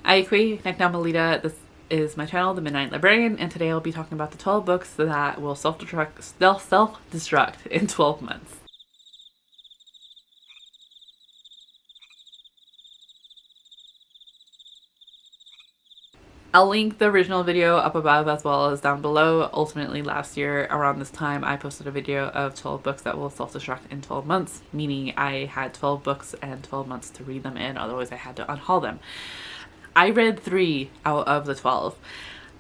Aikwe Neknamalita. This is my channel, The Midnight Librarian, and today I'll be talking about the 12 books that will self-destruct in 12 months. I'll link the original video up above as well as down below. Ultimately, last year around this time, I posted a video of 12 books that will self-destruct in 12 months, meaning I had 12 books and 12 months to read them in, otherwise I had to unhaul them. I read 3 out of the 12.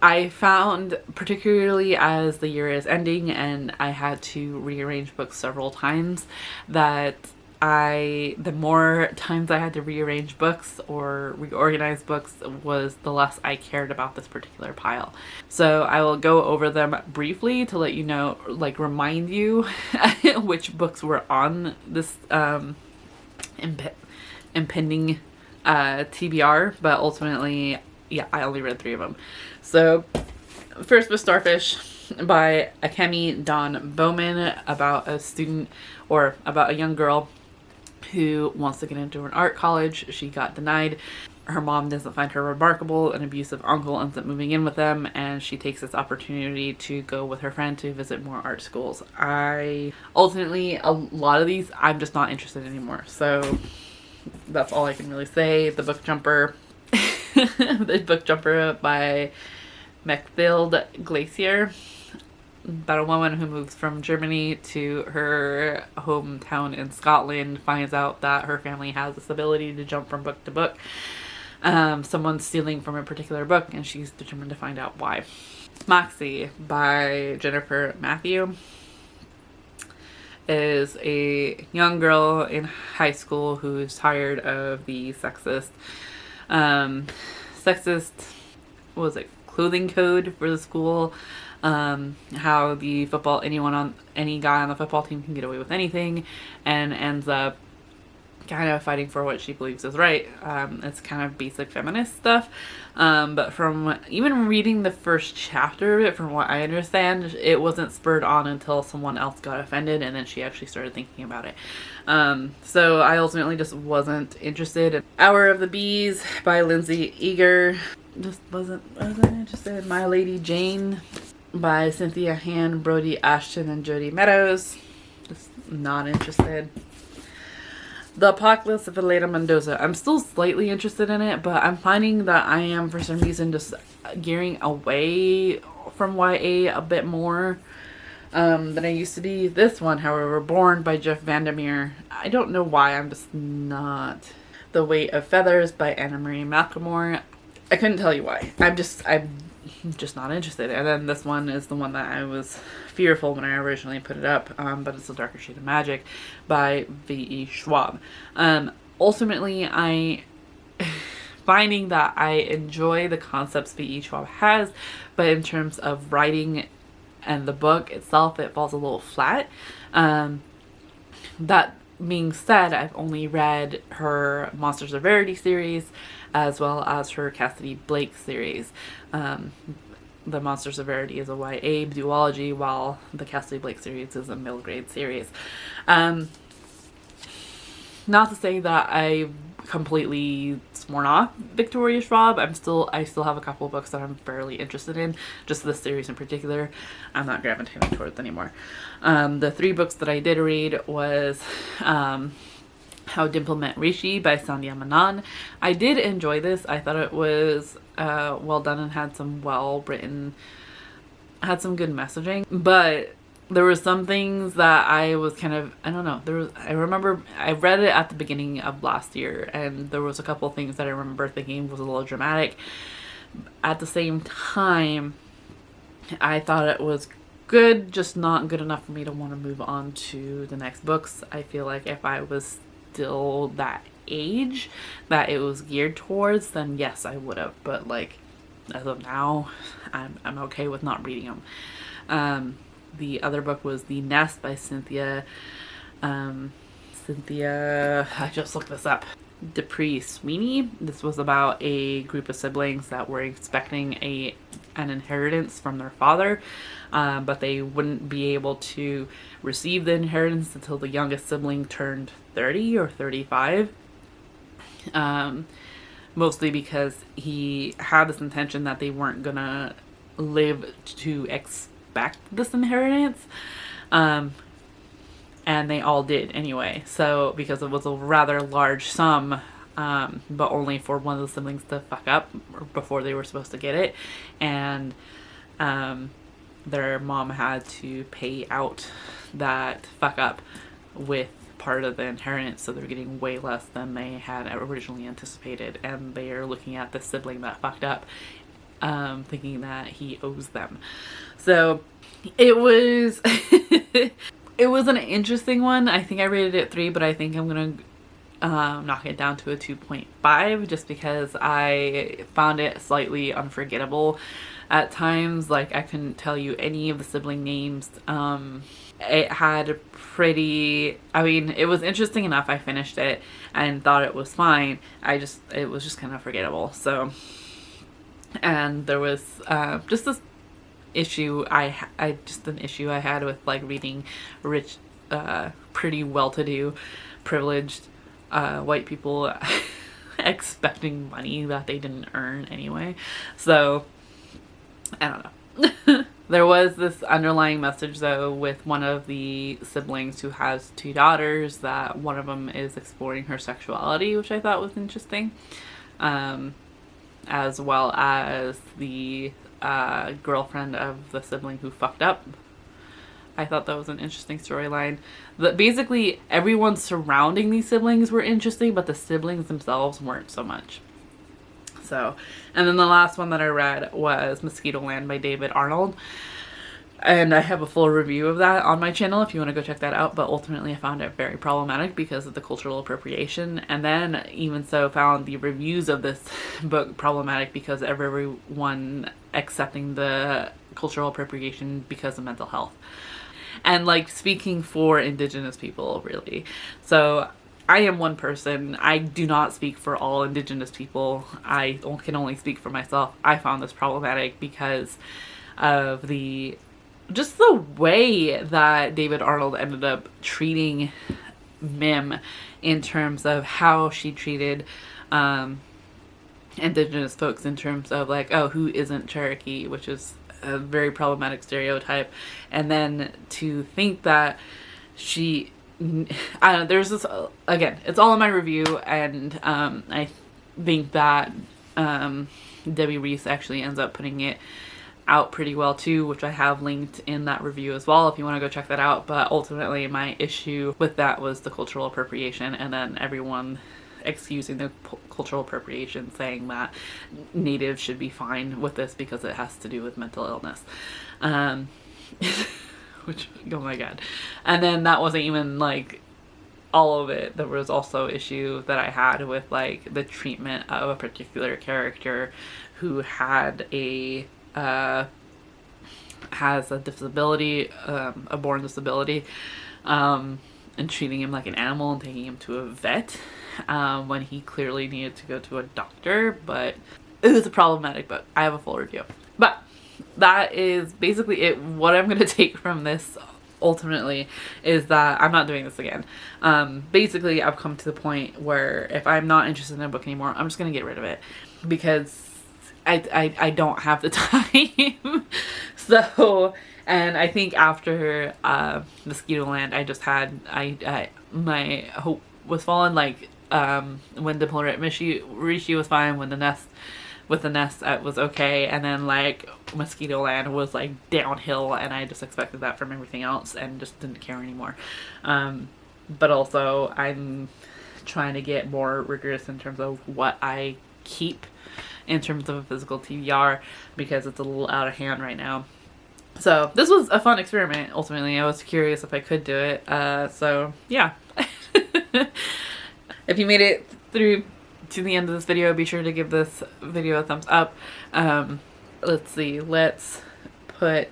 I found, particularly as the year is ending and I had to rearrange books several times, that the more times I had to rearrange books or reorganize books was the less I cared about this particular pile. So I will go over them briefly to let you know, like remind you which books were on this impending TBR, but ultimately, yeah, I only read 3 of them. So first was Starfish by Akemi Dawn Bowman, about a student, or about a young girl who wants to get into an art college. She got denied. Her mom doesn't find her remarkable. An abusive uncle ends up moving in with them, and she takes this opportunity to go with her friend to visit more art schools. Ultimately, a lot of these I'm just not interested in anymore, so that's all I can really say. The Book Jumper The Book Jumper by Mechthild Glacier, about a woman who moves from Germany to her hometown in Scotland, finds out that her family has this ability to jump from book to book. Someone's stealing from a particular book, and she's determined to find out why. Moxie by Jennifer Matthew is a young girl in high school who's tired of the sexist clothing code for the school. How the any guy on the football team can get away with anything, and ends up kind of fighting for what she believes is right. It's kind of basic feminist stuff, but from even reading the first chapter of it, from what I understand, it wasn't spurred on until someone else got offended, and then she actually started thinking about it. So I ultimately just wasn't interested. Hour of the Bees by Lindsay Eager, just wasn't interested. My Lady Jane by Cynthia Han, Brody Ashton, and Jody Meadows, just not interested. The Apocalypse of Elena Mendoza, I'm still slightly interested in it, but I'm finding that I am for some reason just gearing away from YA a bit more than I used to be. This one, however, Born by Jeff Vandermeer, I don't know why, I'm just not. The Weight of Feathers by Anna Marie McLemore, I couldn't tell you why. I'm just not interested. And then this one is the one that I was fearful when I originally put it up, but it's A Darker Shade of Magic by V.E. Schwab. Ultimately, I finding that I enjoy the concepts V.E. Schwab has, but in terms of writing and the book itself, it falls a little flat. That being said, I've only read her Monsters of Verity series as well as her Cassidy Blake series. The Monsters of Verity is a YA duology, while the Cassidy Blake series is a middle grade series. Not to say that I completely sworn off Victoria Schwab. I still have a couple of books that I'm fairly interested in. Just this series in particular, I'm not gravitating towards anymore. The 3 books that I did read was How to Implement Rishi by Sandhya Menon. I did enjoy this. I thought it was well done and had some good messaging, but there were some things that I was kind of, I don't know, I remember I read it at the beginning of last year, and there was a couple of things that I remember thinking was a little dramatic. At the same time, I thought it was good, just not good enough for me to want to move on to the next books. I feel like if I was still that age that it was geared towards, then yes, I would have, but like as of now, I'm okay with not reading them. The other book was The Nest by Cynthia, I just looked this up, Dupree Sweeney. This was about a group of siblings that were expecting an inheritance from their father, but they wouldn't be able to receive the inheritance until the youngest sibling turned 30 or 35. mostly because he had this intention that they weren't gonna live to expect this inheritance. And they all did anyway. So, because it was a rather large sum, but only for one of the siblings to fuck up before they were supposed to get it. And their mom had to pay out that fuck up with part of the inheritance, so they're getting way less than they had originally anticipated. And they are looking at the sibling that fucked up, thinking that he owes them. So it was it was an interesting one. I think I rated it 3, but I think I'm gonna knock it down to a 2.5 just because I found it slightly unforgettable at times. Like, I couldn't tell you any of the sibling names. It had it was interesting enough. I finished it and thought it was fine. It was just kind of forgettable. So, and there was just this issue an issue I had with like reading rich, pretty well-to-do, privileged white people expecting money that they didn't earn anyway. So I don't know. There was this underlying message though with one of the siblings who has 2 daughters, that one of them is exploring her sexuality, which I thought was interesting, as well as the girlfriend of the sibling who fucked up. I thought that was an interesting storyline. Basically everyone surrounding these siblings were interesting, but the siblings themselves weren't so much. So, and then the last one that I read was Mosquitoland by David Arnold. And I have a full review of that on my channel if you want to go check that out. But ultimately I found it very problematic because of the cultural appropriation. And then even so found the reviews of this book problematic because of everyone accepting the cultural appropriation because of mental health. And like, speaking for Indigenous people, really. So I am one person. I do not speak for all Indigenous people. I can only speak for myself. I found this problematic because of just the way that David Arnold ended up treating Mim in terms of how she treated Indigenous folks, in terms of like, oh, who isn't Cherokee, which is a very problematic stereotype. And then to think that I don't know, there's this, again, it's all in my review, and I think that Debbie Reese actually ends up putting it out pretty well too, which I have linked in that review as well if you want to go check that out. But ultimately my issue with that was the cultural appropriation, and then everyone excusing the cultural appropriation, saying that natives should be fine with this because it has to do with mental illness. Which, oh my god. And then that wasn't even like all of it. There was also issue that I had with like the treatment of a particular character who had has a disability, a born disability, and treating him like an animal and taking him to a vet when he clearly needed to go to a doctor. But it was a problematic book. I have a full review. But that is basically it. What I'm going to take from this ultimately is that I'm not doing this again. Basically, I've come to the point where if I'm not interested in a book anymore, I'm just going to get rid of it because I don't have the time. So, and I think after Mosquitoland, I just had my hope was fallen. Like when Diplomat Rishi was fine, when the nest it was okay, and then like Mosquitoland was like downhill, and I just expected that from everything else and just didn't care anymore. But also I'm trying to get more rigorous in terms of what I keep in terms of a physical TBR, because it's a little out of hand right now. So this was a fun experiment. Ultimately, I was curious if I could do it. So yeah. If you made it through to the end of this video, be sure to give this video a thumbs up. Let's see, let's go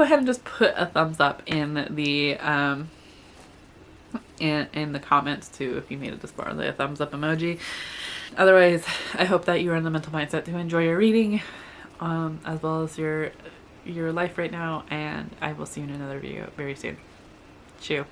ahead and just put a thumbs up in the in the comments too, if you made it this far, the thumbs up emoji. Otherwise, I hope that you are in the mental mindset to enjoy your reading, as well as your life right now, and I will see you in another video very soon. Chew.